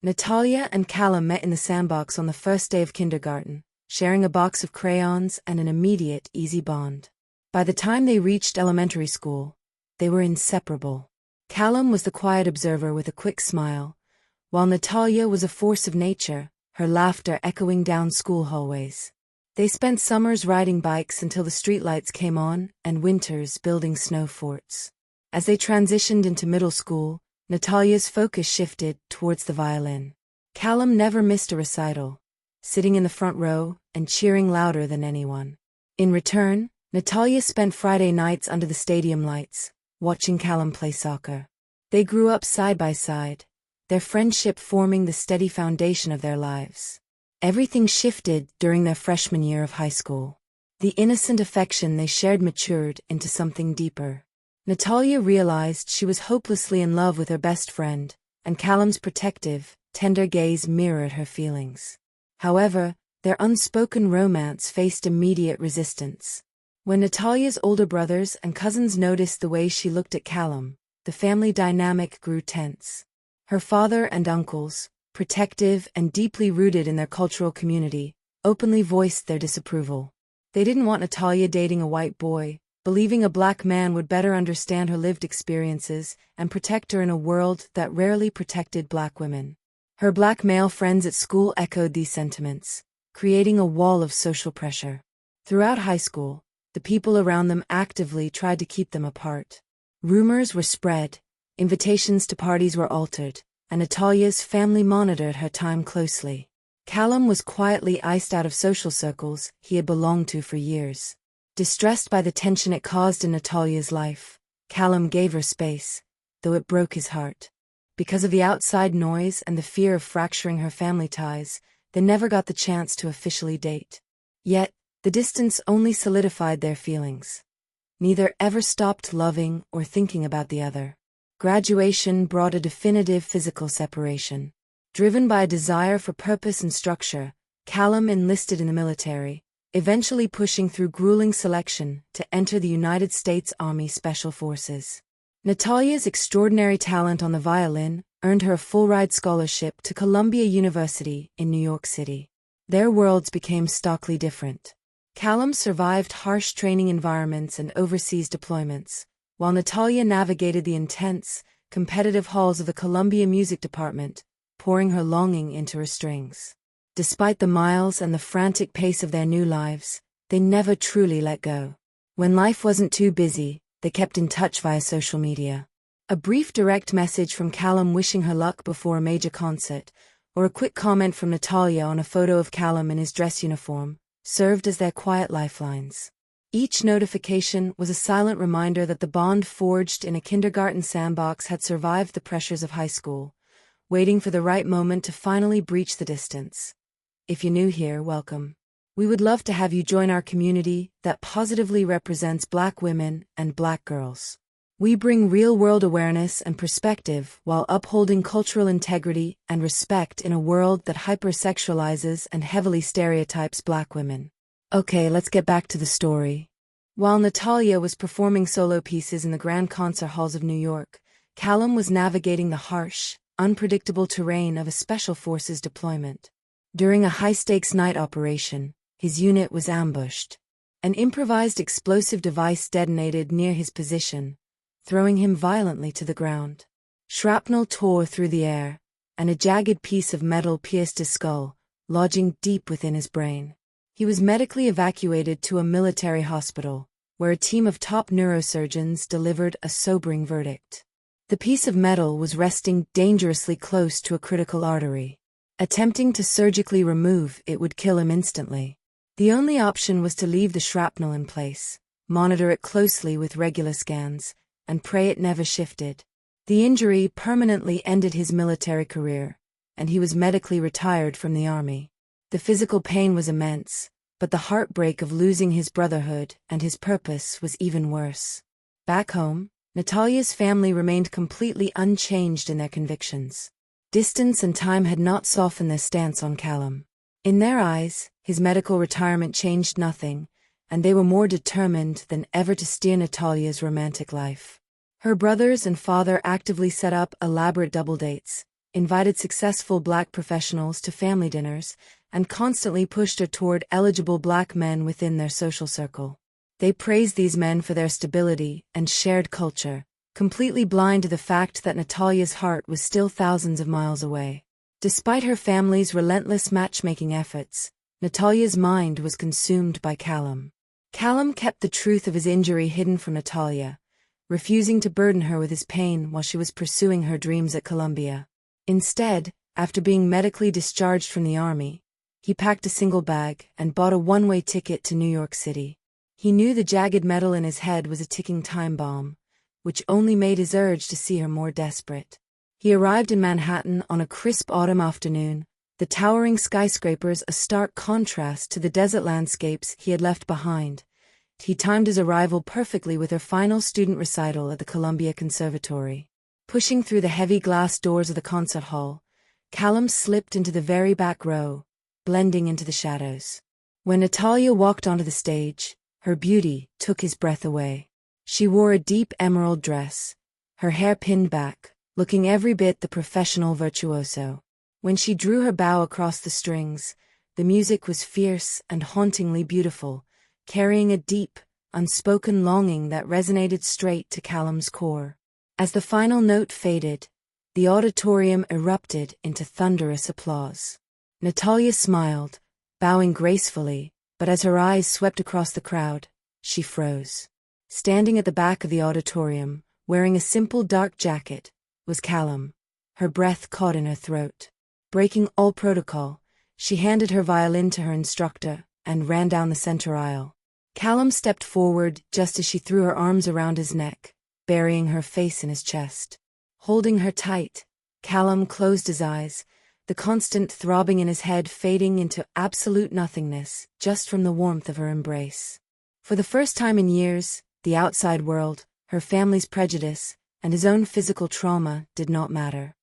Natalia and Callum met in the Sandbox on the first day of kindergarten, sharing a box of crayons and an immediate, easy bond. By the time they reached elementary school, they were inseparable. Callum was the quiet observer with a quick smile, while Natalia was a force of nature, her laughter echoing down school hallways. They spent summers riding bikes until the streetlights came on and winters building snow forts. As they transitioned into middle school, Natalia's focus shifted towards the violin. Callum never missed a recital, sitting in the front row and cheering louder than anyone. In return, Natalia spent Friday nights under the stadium lights, watching Callum play soccer. They grew up side by side, their friendship forming the steady foundation of their lives. Everything shifted during their freshman year of high school. The innocent affection they shared matured into something deeper. Natalia realized she was hopelessly in love with her best friend, and Callum's protective, tender gaze mirrored her feelings. However, their unspoken romance faced immediate resistance. When Natalia's older brothers and cousins noticed the way she looked at Callum, the family dynamic grew tense. Her father and uncles, protective and deeply rooted in their cultural community, openly voiced their disapproval. They didn't want Natalia dating a white boy, believing a black man would better understand her lived experiences and protect her in a world that rarely protected black women. Her black male friends at school echoed these sentiments, creating a wall of social pressure. Throughout high school, the people around them actively tried to keep them apart. Rumors were spread, invitations to parties were altered, and Natalia's family monitored her time closely. Callum was quietly iced out of social circles he had belonged to for years. Distressed by the tension it caused in Natalia's life, Callum gave her space, though it broke his heart. Because of the outside noise and the fear of fracturing her family ties, they never got the chance to officially date. Yet, the distance only solidified their feelings. Neither ever stopped loving or thinking about the other. Graduation brought a definitive physical separation. Driven by a desire for purpose and structure, Callum enlisted in the military, eventually pushing through grueling selection to enter the United States Army Special Forces. Natalia's extraordinary talent on the violin earned her a full-ride scholarship to Columbia University in New York City. Their worlds became starkly different. Callum survived harsh training environments and overseas deployments, while Natalia navigated the intense, competitive halls of the Columbia Music Department, pouring her longing into her strings. Despite the miles and the frantic pace of their new lives, they never truly let go. When life wasn't too busy, they kept in touch via social media. A brief direct message from Callum wishing her luck before a major concert, or a quick comment from Natalia on a photo of Callum in his dress uniform, served as their quiet lifelines. Each notification was a silent reminder that the bond forged in a kindergarten sandbox had survived the pressures of high school, waiting for the right moment to finally breach the distance. If you're new here, welcome. We would love to have you join our community that positively represents Black women and Black girls. We bring real-world awareness and perspective while upholding cultural integrity and respect in a world that hypersexualizes and heavily stereotypes Black women. Okay, let's get back to the story. While Natalia was performing solo pieces in the grand concert halls of New York, Callum was navigating the harsh, unpredictable terrain of a Special Forces deployment. During a high-stakes night operation, his unit was ambushed. An improvised explosive device detonated near his position, throwing him violently to the ground. Shrapnel tore through the air, and a jagged piece of metal pierced his skull, lodging deep within his brain. He was medically evacuated to a military hospital, where a team of top neurosurgeons delivered a sobering verdict. The piece of metal was resting dangerously close to a critical artery. Attempting to surgically remove it would kill him instantly. The only option was to leave the shrapnel in place, monitor it closely with regular scans, and pray it never shifted. The injury permanently ended his military career, and he was medically retired from the army. The physical pain was immense, but the heartbreak of losing his brotherhood and his purpose was even worse. Back home, Natalia's family remained completely unchanged in their convictions. Distance and time had not softened their stance on Callum. In their eyes, his medical retirement changed nothing, and they were more determined than ever to steer Natalia's romantic life. Her brothers and father actively set up elaborate double dates, invited successful black professionals to family dinners, and constantly pushed her toward eligible black men within their social circle. They praised these men for their stability and shared culture, completely blind to the fact that Natalia's heart was still thousands of miles away. Despite her family's relentless matchmaking efforts, Natalia's mind was consumed by Callum. Callum kept the truth of his injury hidden from Natalia, refusing to burden her with his pain while she was pursuing her dreams at Columbia. Instead, after being medically discharged from the army, he packed a single bag and bought a one-way ticket to New York City. He knew the jagged metal in his head was a ticking time bomb, which only made his urge to see her more desperate. He arrived in Manhattan on a crisp autumn afternoon, the towering skyscrapers a stark contrast to the desert landscapes he had left behind. He timed his arrival perfectly with her final student recital at the Columbia Conservatory. Pushing through the heavy glass doors of the concert hall, Callum slipped into the very back row, blending into the shadows. When Natalia walked onto the stage, her beauty took his breath away. She wore a deep emerald dress, her hair pinned back, looking every bit the professional virtuoso. When she drew her bow across the strings, the music was fierce and hauntingly beautiful, carrying a deep, unspoken longing that resonated straight to Callum's core. As the final note faded, the auditorium erupted into thunderous applause. Natalia smiled, bowing gracefully, but as her eyes swept across the crowd, she froze. Standing at the back of the auditorium, wearing a simple dark jacket, was Callum, her breath caught in her throat. Breaking all protocol, she handed her violin to her instructor and ran down the center aisle. Callum stepped forward just as she threw her arms around his neck, burying her face in his chest. Holding her tight, Callum closed his eyes, the constant throbbing in his head fading into absolute nothingness just from the warmth of her embrace. For the first time in years, the outside world, her family's prejudice, and his own physical trauma did not matter.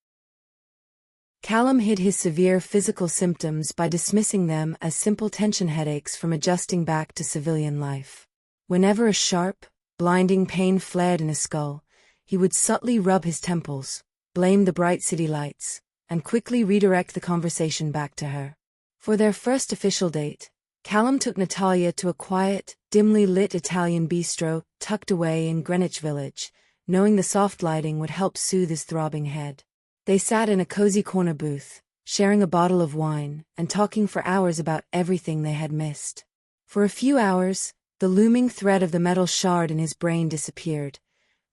Callum hid his severe physical symptoms by dismissing them as simple tension headaches from adjusting back to civilian life. Whenever a sharp, blinding pain flared in his skull, he would subtly rub his temples, blame the bright city lights, and quickly redirect the conversation back to her. For their first official date, Callum took Natalia to a quiet, dimly lit Italian bistro tucked away in Greenwich Village, knowing the soft lighting would help soothe his throbbing head. They sat in a cozy corner booth, sharing a bottle of wine and talking for hours about everything they had missed. For a few hours, the looming threat of the metal shard in his brain disappeared,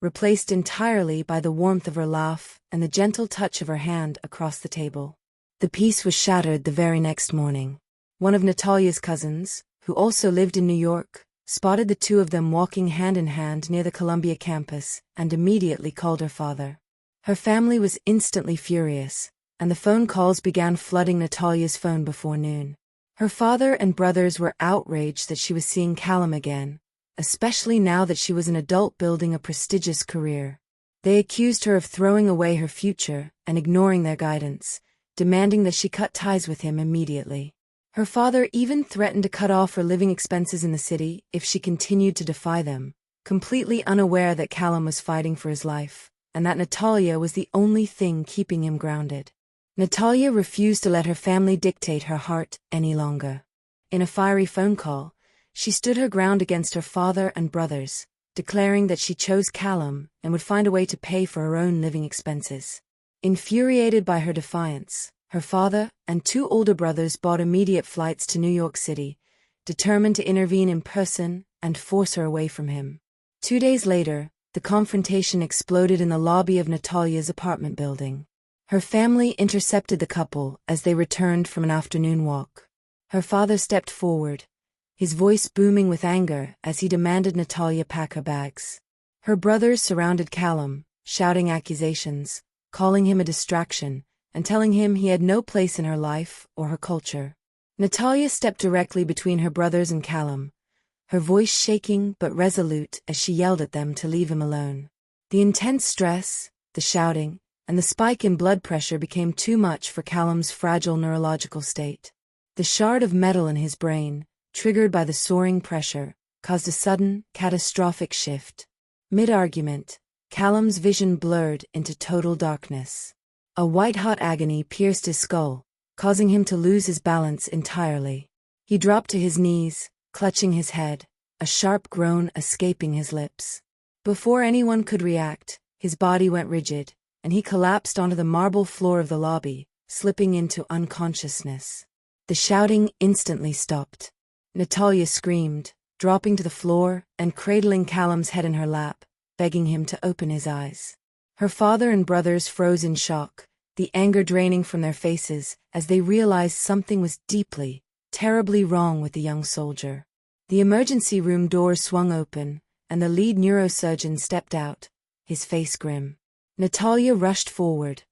replaced entirely by the warmth of her laugh and the gentle touch of her hand across the table. The peace was shattered the very next morning. One of Natalia's cousins, who also lived in New York, spotted the two of them walking hand in hand near the Columbia campus and immediately called her father. Her family was instantly furious, and the phone calls began flooding Natalia's phone before noon. Her father and brothers were outraged that she was seeing Callum again, especially now that she was an adult building a prestigious career. They accused her of throwing away her future and ignoring their guidance, demanding that she cut ties with him immediately. Her father even threatened to cut off her living expenses in the city if she continued to defy them, completely unaware that Callum was fighting for his life, and that Natalia was the only thing keeping him grounded. Natalia refused to let her family dictate her heart any longer. In a fiery phone call, she stood her ground against her father and brothers, declaring that she chose Callum and would find a way to pay for her own living expenses. Infuriated by her defiance, her father and two older brothers bought immediate flights to New York City, determined to intervene in person and force her away from him. 2 days later, the confrontation exploded in the lobby of Natalia's apartment building. Her family intercepted the couple as they returned from an afternoon walk. Her father stepped forward, his voice booming with anger as he demanded Natalia pack her bags. Her brothers surrounded Callum, shouting accusations, calling him a distraction, and telling him he had no place in her life or her culture. Natalia stepped directly between her brothers and Callum, her voice shaking but resolute as she yelled at them to leave him alone. The intense stress, the shouting, and the spike in blood pressure became too much for Callum's fragile neurological state. The shard of metal in his brain, triggered by the soaring pressure, caused a sudden, catastrophic shift. Mid-argument, Callum's vision blurred into total darkness. A white-hot agony pierced his skull, causing him to lose his balance entirely. He dropped to his knees, clutching his head, a sharp groan escaping his lips. Before anyone could react, his body went rigid, and he collapsed onto the marble floor of the lobby, slipping into unconsciousness. The shouting instantly stopped. Natalia screamed, dropping to the floor and cradling Callum's head in her lap, begging him to open his eyes. Her father and brothers froze in shock, the anger draining from their faces as they realized something was deeply, terribly wrong with the young soldier. The emergency room door swung open, and the lead neurosurgeon stepped out, his face grim. Natalia rushed forward,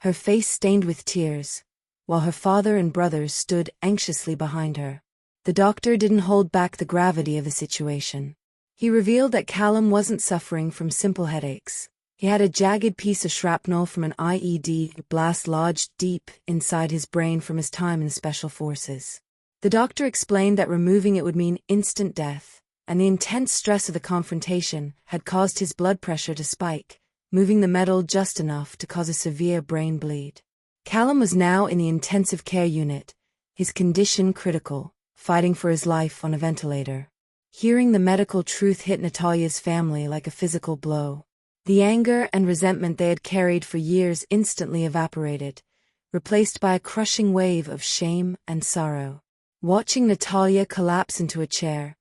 her face stained with tears, while her father and brothers stood anxiously behind her. The doctor didn't hold back the gravity of the situation. He revealed that Callum wasn't suffering from simple headaches. He had a jagged piece of shrapnel from an IED blast lodged deep inside his brain from his time in Special Forces. The doctor explained that removing it would mean instant death, and the intense stress of the confrontation had caused his blood pressure to spike, moving the metal just enough to cause a severe brain bleed. Callum was now in the intensive care unit, his condition critical, fighting for his life on a ventilator. Hearing the medical truth hit Natalia's family like a physical blow. The anger and resentment they had carried for years instantly evaporated, replaced by a crushing wave of shame and sorrow. Watching Natalia collapse into a chair,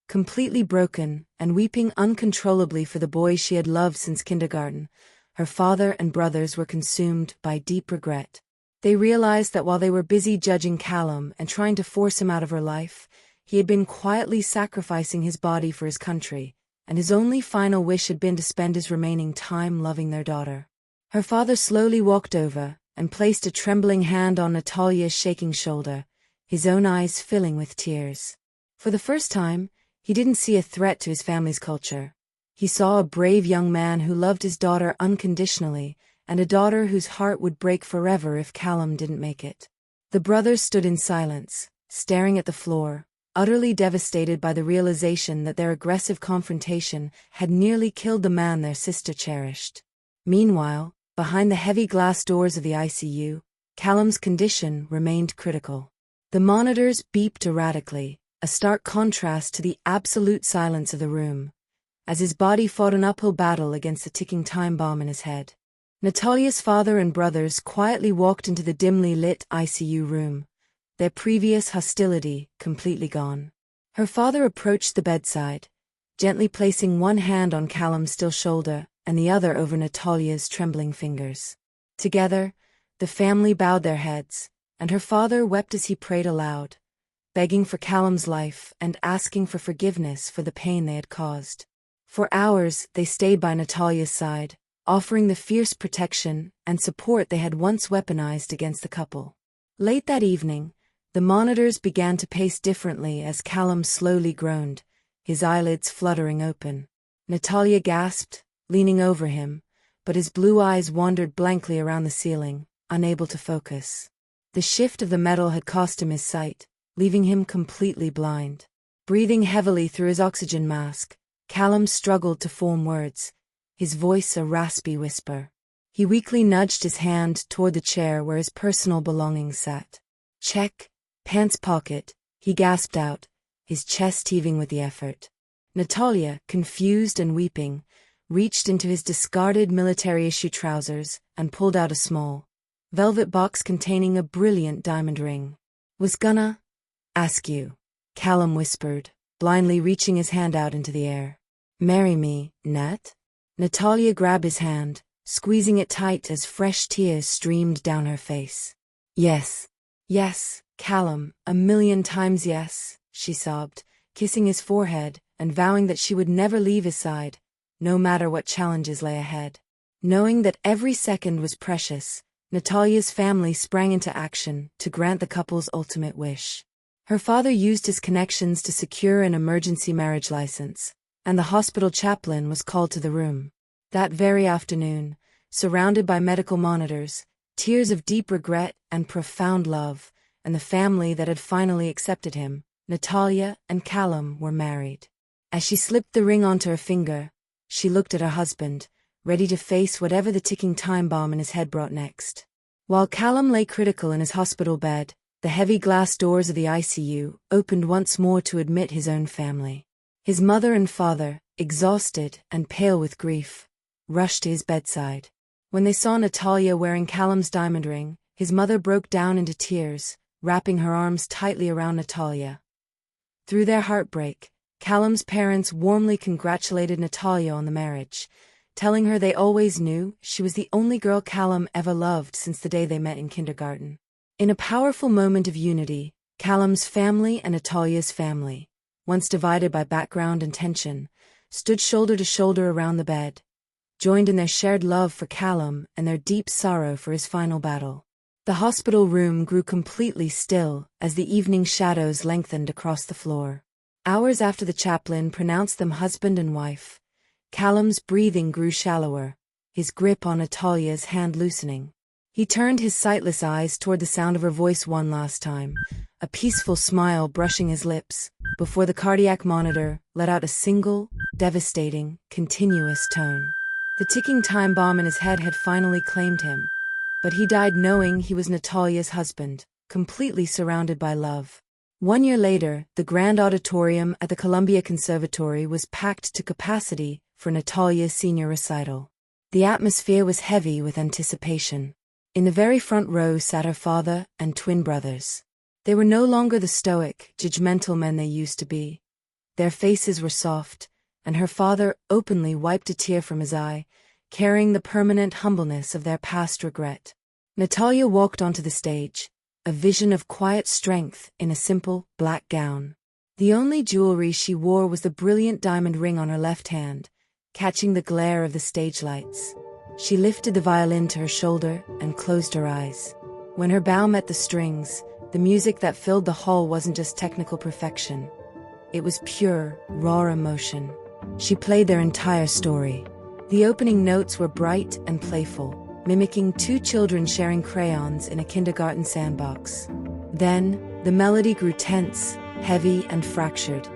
completely broken and weeping uncontrollably for the boy she had loved since kindergarten, her father and brothers were consumed by deep regret. They realized that while they were busy judging Callum and trying to force him out of her life, he had been quietly sacrificing his body for his country, and his only final wish had been to spend his remaining time loving their daughter. Her father slowly walked over and placed a trembling hand on Natalia's shaking shoulder, his own eyes filling with tears. For the first time, he didn't see a threat to his family's culture. He saw a brave young man who loved his daughter unconditionally, and a daughter whose heart would break forever if Callum didn't make it. The brothers stood in silence, staring at the floor, utterly devastated by the realization that their aggressive confrontation had nearly killed the man their sister cherished. Meanwhile, behind the heavy glass doors of the ICU, Callum's condition remained critical. The monitors beeped erratically, a stark contrast to the absolute silence of the room, as his body fought an uphill battle against the ticking time bomb in his head. Natalia's father and brothers quietly walked into the dimly lit ICU room, their previous hostility completely gone. Her father approached the bedside, gently placing one hand on Callum's still shoulder and the other over Natalia's trembling fingers. Together, the family bowed their heads, and her father wept as he prayed aloud, begging for Callum's life and asking for forgiveness for the pain they had caused. For hours, they stayed by Natalia's side, offering the fierce protection and support they had once weaponized against the couple. Late that evening, the monitors began to pace differently as Callum slowly groaned, his eyelids fluttering open. Natalia gasped, leaning over him, but his blue eyes wandered blankly around the ceiling, unable to focus. The shift of the metal had cost him his sight, leaving him completely blind. Breathing heavily through his oxygen mask, Callum struggled to form words, his voice a raspy whisper. He weakly nudged his hand toward the chair where his personal belongings sat. "Check, pants pocket," he gasped out, his chest heaving with the effort. Natalia, confused and weeping, reached into his discarded military-issue trousers and pulled out a small, velvet box containing a brilliant diamond ring. "Was gonna ask you," Callum whispered, blindly reaching his hand out into the air. "Marry me, Nat?" Natalia grabbed his hand, squeezing it tight as fresh tears streamed down her face. "Yes. Yes, Callum, a million times yes," she sobbed, kissing his forehead and vowing that she would never leave his side, no matter what challenges lay ahead. Knowing that every second was precious, Natalia's family sprang into action to grant the couple's ultimate wish. Her father used his connections to secure an emergency marriage license, and the hospital chaplain was called to the room. That very afternoon, surrounded by medical monitors, tears of deep regret and profound love, and the family that had finally accepted him, Natalia and Callum were married. As she slipped the ring onto her finger, she looked at her husband, ready to face whatever the ticking time bomb in his head brought next. While Callum lay critical in his hospital bed, the heavy glass doors of the ICU opened once more to admit his own family. His mother and father, exhausted and pale with grief, rushed to his bedside. When they saw Natalia wearing Callum's diamond ring, his mother broke down into tears, wrapping her arms tightly around Natalia. Through their heartbreak, Callum's parents warmly congratulated Natalia on the marriage, telling her they always knew she was the only girl Callum ever loved since the day they met in kindergarten. In a powerful moment of unity, Callum's family and Natalia's family, once divided by background and tension, stood shoulder to shoulder around the bed, joined in their shared love for Callum and their deep sorrow for his final battle. The hospital room grew completely still as the evening shadows lengthened across the floor. Hours after the chaplain pronounced them husband and wife, Callum's breathing grew shallower, his grip on Natalia's hand loosening. He turned his sightless eyes toward the sound of her voice one last time, a peaceful smile brushing his lips, before the cardiac monitor let out a single, devastating, continuous tone. The ticking time bomb in his head had finally claimed him, but he died knowing he was Natalia's husband, completely surrounded by love. 1 year later, the grand auditorium at the Columbia Conservatory was packed to capacity for Natalia's senior recital. The atmosphere was heavy with anticipation. In the very front row sat her father and twin brothers. They were no longer the stoic, judgmental men they used to be. Their faces were soft, and her father openly wiped a tear from his eye, carrying the permanent humbleness of their past regret. Natalia walked onto the stage, a vision of quiet strength in a simple, black gown. The only jewelry she wore was the brilliant diamond ring on her left hand, catching the glare of the stage lights. She lifted the violin to her shoulder and closed her eyes. When her bow met the strings, the music that filled the hall wasn't just technical perfection. It was pure, raw emotion. She played their entire story. The opening notes were bright and playful, mimicking two children sharing crayons in a kindergarten sandbox. Then, the melody grew tense, heavy, and fractured,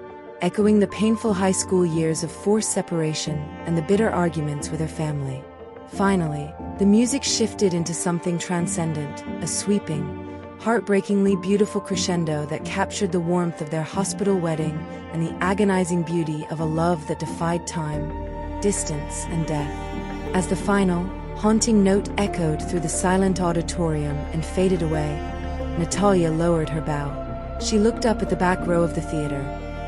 echoing the painful high school years of forced separation and the bitter arguments with her family. Finally, the music shifted into something transcendent, a sweeping, heartbreakingly beautiful crescendo that captured the warmth of their hospital wedding and the agonizing beauty of a love that defied time, distance, and death. As the final, haunting note echoed through the silent auditorium and faded away, Natalia lowered her bow. She looked up at the back row of the theater,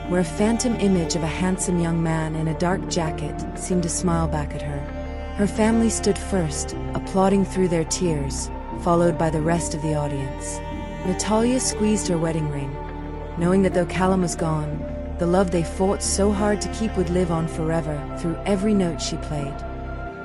where a phantom image of a handsome young man in a dark jacket seemed to smile back at her. Her family stood first, applauding through their tears, followed by the rest of the audience. Natalia squeezed her wedding ring, knowing that though Callum was gone, the love they fought so hard to keep would live on forever through every note she played.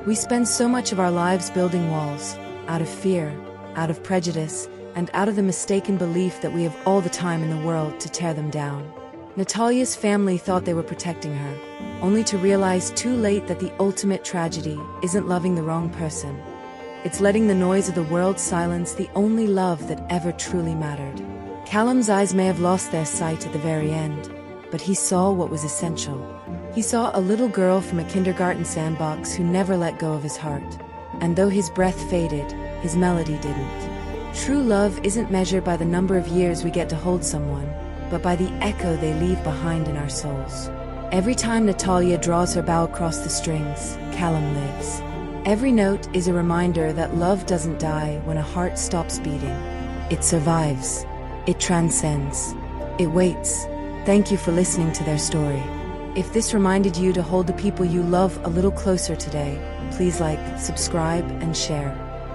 We spend so much of our lives building walls, out of fear, out of prejudice, and out of the mistaken belief that we have all the time in the world to tear them down. Natalia's family thought they were protecting her, only to realize too late that the ultimate tragedy isn't loving the wrong person. It's letting the noise of the world silence the only love that ever truly mattered. Callum's eyes may have lost their sight at the very end, but he saw what was essential. He saw a little girl from a kindergarten sandbox who never let go of his heart. And though his breath faded, his melody didn't. True love isn't measured by the number of years we get to hold someone, but by the echo they leave behind in our souls. Every time Natalia draws her bow across the strings, Callum lives. Every note is a reminder that love doesn't die when a heart stops beating. It survives. It transcends. It waits. Thank you for listening to their story. If this reminded you to hold the people you love a little closer today, please like, subscribe, and share.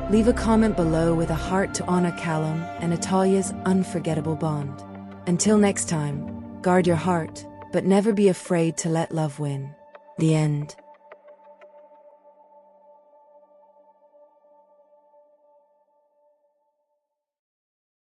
Leave a comment below with a heart to honor Callum and Natalia's unforgettable bond. Until next time, guard your heart, but never be afraid to let love win. The end.